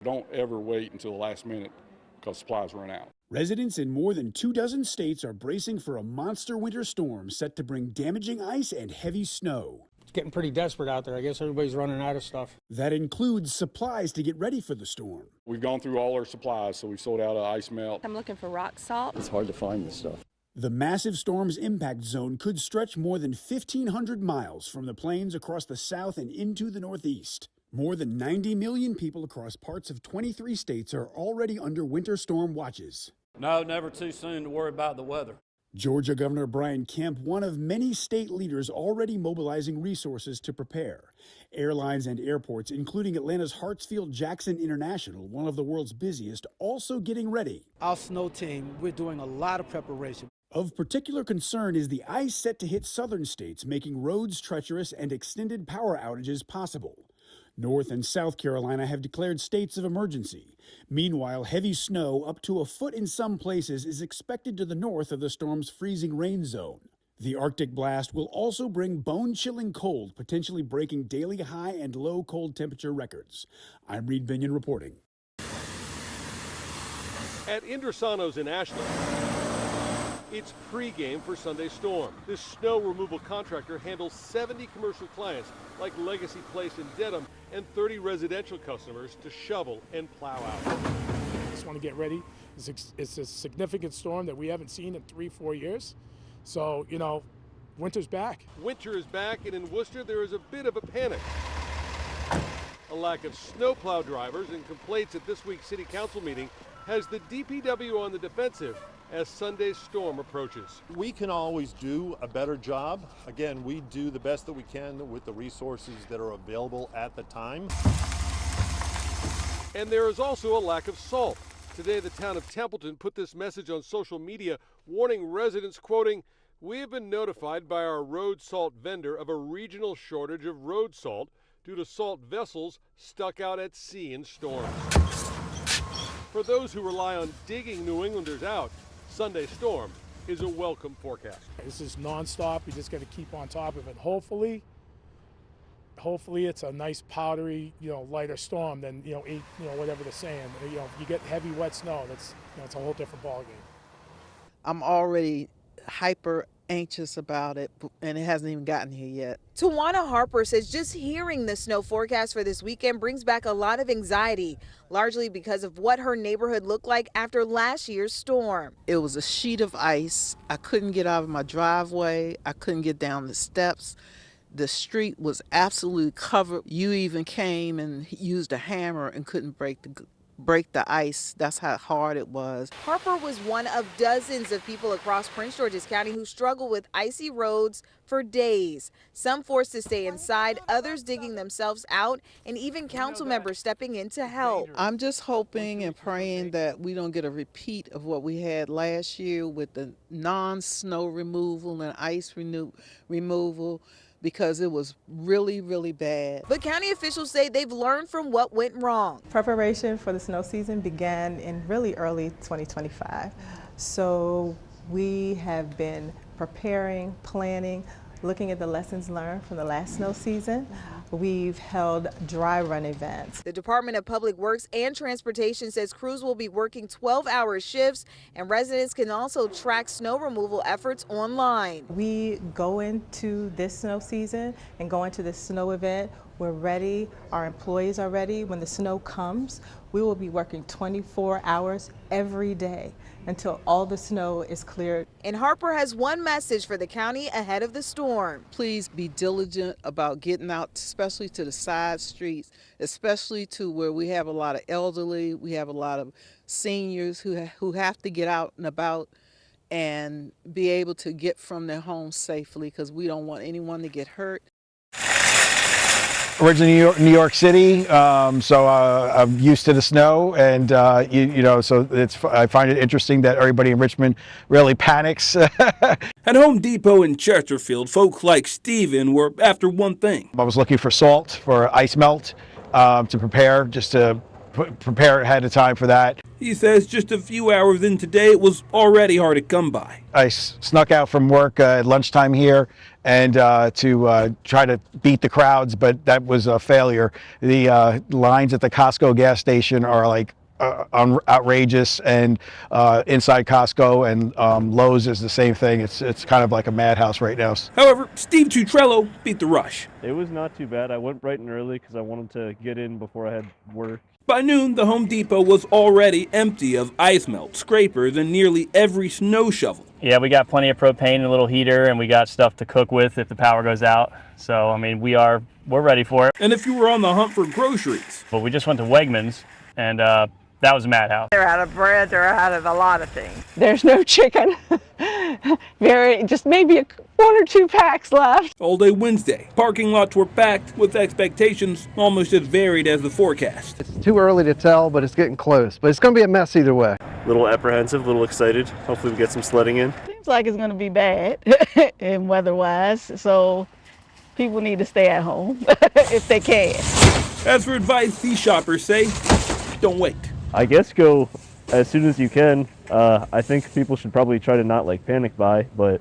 Don't ever wait until the last minute because supplies run out. Residents in more than 24 states are bracing for a monster winter storm set to bring damaging ice and heavy snow. It's getting pretty desperate out there. I guess everybody's running out of stuff. That includes supplies to get ready for the storm. We've gone through all our supplies, so we've sold out of ice melt. I'm looking for rock salt. It's hard to find this stuff. The massive storm's impact zone could stretch more than 1,500 miles from the plains across the south and into the northeast. More than 90 million people across parts of 23 states are already under winter storm watches. No, never too soon to worry about the weather. Georgia Governor Brian Kemp, one of many state leaders already mobilizing resources to prepare. Airlines and airports, including Atlanta's Hartsfield-Jackson International, one of the world's busiest, also getting ready. Our snow team, we're doing a lot of preparation. Of particular concern is the ice set to hit southern states, making roads treacherous and extended power outages possible. North and South Carolina have declared states of emergency. Meanwhile, heavy snow, up to a foot in some places, is expected to the north of the storm's freezing rain zone. The Arctic blast will also bring bone-chilling cold, potentially breaking daily high and low cold temperature records. I'm Reed Binion reporting. At Indrasano's in Ashland, it's pregame for Sunday Storm. This snow removal contractor handles 70 commercial clients like Legacy Place in Dedham and 30 residential customers to shovel and plow out. Just want to get ready. It's a significant storm that we haven't seen in 3-4 years. So, winter's back. Winter is back, and in Worcester there is a bit of a panic. A lack of snowplow drivers and complaints at this week's city council meeting has the DPW on the defensive as Sunday's storm approaches. We can always do a better job. Again, we do the best that we can with the resources that are available at the time. And there is also a lack of salt. Today, the town of Templeton put this message on social media, warning residents, quoting, "We have been notified by our road salt vendor of a regional shortage of road salt due to salt vessels stuck out at sea in storms." For those who rely on digging New Englanders out, Sunday storm is a welcome forecast. This is nonstop. You just got to keep on top of it. Hopefully it's a nice powdery, lighter storm than, whatever they're saying. You get heavy wet snow. That's, it's a whole different ballgame. I'm already hyper anxious about it, and it hasn't even gotten here yet. Tawana Harper says just hearing the snow forecast for this weekend brings back a lot of anxiety, largely because of what her neighborhood looked like after last year's storm. It was a sheet of ice. I couldn't get out of my driveway. I couldn't get down the steps. The street was absolutely covered. You even came and used a hammer and couldn't break the ice. That's how hard it was. Harper was one of dozens of people across Prince George's County who struggle with icy roads for days. Some forced to stay inside, others digging themselves out, and even council members stepping in to help. I'm just hoping and praying that we don't get a repeat of what we had last year with the non-snow removal and ice removal, because it was really, really bad. But county officials say they've learned from what went wrong. Preparation for the snow season began in really early 2025. So we have been preparing, planning, looking at the lessons learned from the last snow season. We've held dry run events. The Department of Public Works and Transportation says crews will be working 12-hour shifts, and residents can also track snow removal efforts online. We go into this snow season and go into this snow event. We're ready. Our employees are ready. When the snow comes, we will be working 24 hours every day until all the snow is cleared. And Harper has one message for the county ahead of the storm. Please be diligent about getting out, especially to the side streets, especially to where we have a lot of elderly, we have a lot of seniors who have to get out and about and be able to get from their homes safely, because we don't want anyone to get hurt. Originally New York City, so I'm used to the snow, and so I find it interesting that everybody in Richmond really panics. At Home Depot in Chesterfield, folks like Steven were after one thing. I was looking for salt for ice melt to prepare, just to prepare ahead of time for that. He says just a few hours in today, it was already hard to come by. I snuck out from work at lunchtime here and to try to beat the crowds, but that was a failure. The lines at the Costco gas station are like outrageous, and inside Costco and Lowe's is the same thing. It's kind of like a madhouse right now. However, Steve Tutrello beat the rush. It was not too bad. I went bright and early because I wanted to get in before I had work. By noon, the Home Depot was already empty of ice melt, scrapers, and nearly every snow shovel. Yeah, we got plenty of propane and a little heater, and we got stuff to cook with if the power goes out. So, I mean, we're ready for it. And if you were on the hunt for groceries. But we just went to Wegmans, and that was a madhouse. They're out of bread, they're out of a lot of things. There's no chicken. Just maybe one or two packs left. All day Wednesday, parking lots were packed with expectations almost as varied as the forecast. It's too early to tell, but it's getting close. But it's going to be a mess either way. A little apprehensive, a little excited. Hopefully we get some sledding in. Seems like it's going to be bad and weather-wise, so people need to stay at home if they can. As for advice, these shoppers say, don't wait. I guess go as soon as you can. I think people should probably try to not panic buy, but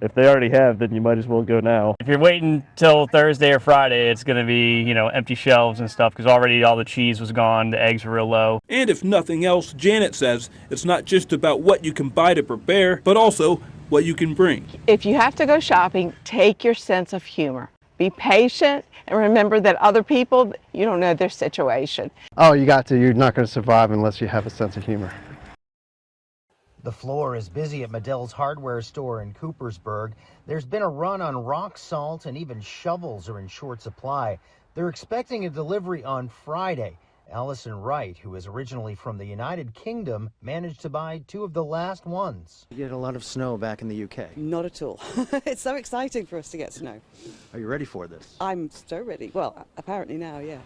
if they already have, then you might as well go now. If you're waiting till Thursday or Friday, it's going to be, empty shelves and stuff because already all the cheese was gone, the eggs were real low. And if nothing else, Janet says it's not just about what you can buy to prepare, but also what you can bring. If you have to go shopping, take your sense of humor. Be patient and remember that other people, you don't know their situation. Oh, you got to. You're not going to survive unless you have a sense of humor. The floor is busy at Medell's hardware store in Coopersburg. There's been a run on rock salt, and even shovels are in short supply. They're expecting a delivery on Friday. Allison Wright, who is originally from the United Kingdom, managed to buy two of the last ones. You get a lot of snow back in the UK. Not at all. It's so exciting for us to get snow. Are you ready for this? I'm so ready. Well, apparently now, yes.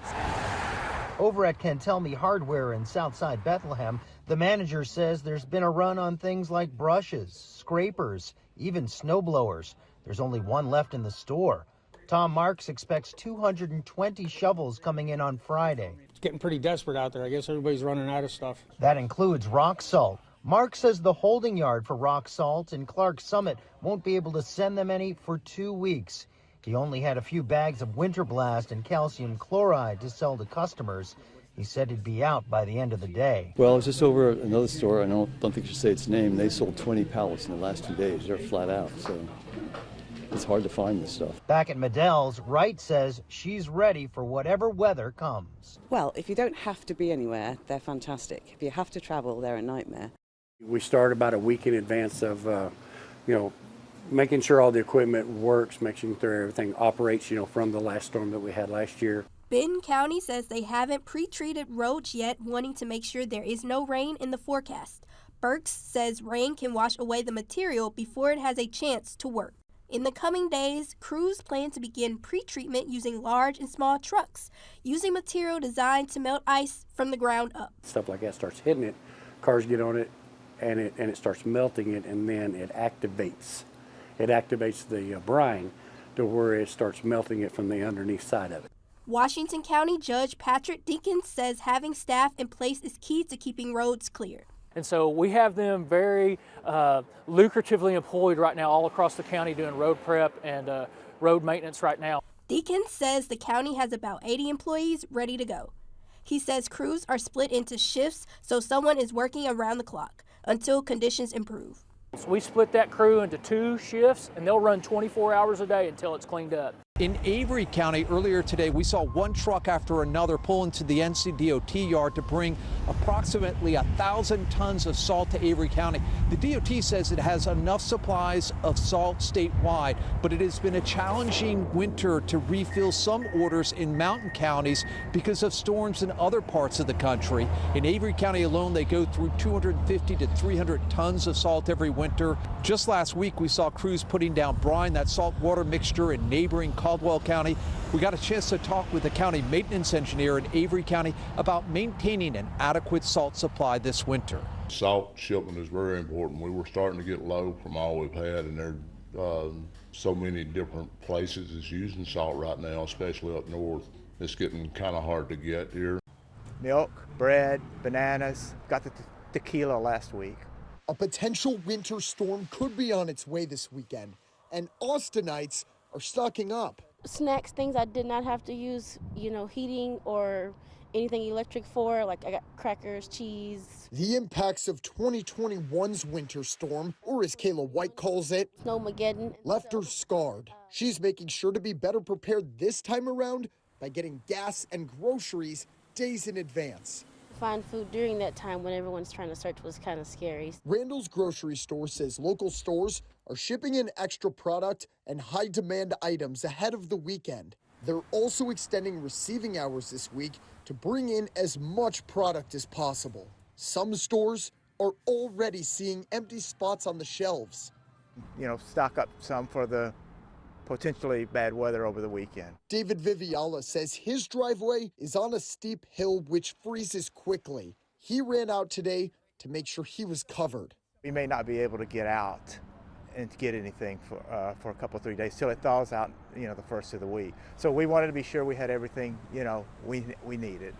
Over at Cantelme Hardware in Southside Bethlehem, the manager says there's been a run on things like brushes, scrapers, even snowblowers. There's only one left in the store. Tom Marks expects 220 shovels coming in on Friday. It's getting pretty desperate out there. I guess everybody's running out of stuff. That includes rock salt. Mark says the holding yard for rock salt in Clark Summit won't be able to send them any for 2 weeks. He only had a few bags of Winter Blast and calcium chloride to sell to customers. He said he'd be out by the end of the day. Well, I was just over at another store. I don't think you should say its name. They sold 20 pallets in the last 2 days. They're flat out, so it's hard to find this stuff. Back at Medell's, Wright says she's ready for whatever weather comes. Well, if you don't have to be anywhere, they're fantastic. If you have to travel, they're a nightmare. We start about a week in advance of, making sure all the equipment works, making sure everything operates, from the last storm that we had last year. Benton County says they haven't pre-treated roads yet, wanting to make sure there is no rain in the forecast. Burks says rain can wash away the material before it has a chance to work. In the coming days, crews plan to begin pre-treatment using large and small trucks, using material designed to melt ice from the ground up. Stuff like that starts hitting it, cars get on it, and it starts melting it, and then it activates. It activates the brine to where it starts melting it from the underneath side of it. Washington County Judge Patrick Dinkins says having staff in place is key to keeping roads clear. And so we have them very lucratively employed right now all across the county doing road prep and road maintenance right now. Dinkins says the county has about 80 employees ready to go. He says crews are split into shifts, so someone is working around the clock until conditions improve. So we split that crew into 2 shifts, and they'll run 24 hours a day until it's cleaned up. In Avery County earlier today, we saw one truck after another pull into the NCDOT yard to bring approximately 1,000 tons of salt to Avery County. The DOT says it has enough supplies of salt statewide, but it has been a challenging winter to refill some orders in mountain counties because of storms in other parts of the country. In Avery County alone, they go through 250 to 300 tons of salt every winter. Just last week, we saw crews putting down brine, that salt water mixture, in neighboring Caldwell County. We got a chance to talk with the county maintenance engineer in Avery County about maintaining an adequate salt supply this winter. Salt shipment is very important. We were starting to get low from all we've had, and there are so many different places that's using salt right now, especially up north. It's getting kind of hard to get here. milk, bread, bananas. Got the tequila last week. A potential winter storm could be on its way this weekend, and Austinites are stocking up. Snacks, things I did not have to use, heating or anything electric for, like I got crackers, cheese. The impacts of 2021's winter storm, or as Kayla White calls it, Snowmageddon, left her scarred. She's making sure to be better prepared this time around by getting gas and groceries days in advance. Find food during that time when everyone's trying to search was kind of scary. Randall's grocery store says local stores are shipping in extra product and high demand items ahead of the weekend. They're also extending receiving hours this week to bring in as much product as possible. Some stores are already seeing empty spots on the shelves. Stock up some for the potentially bad weather over the weekend. David Viviala says his driveway is on a steep hill which freezes quickly. He ran out today to make sure he was covered. We may not be able to get out and to get anything for a couple, 3 days till it thaws out, the first of the week. So we wanted to be sure we had everything, we needed.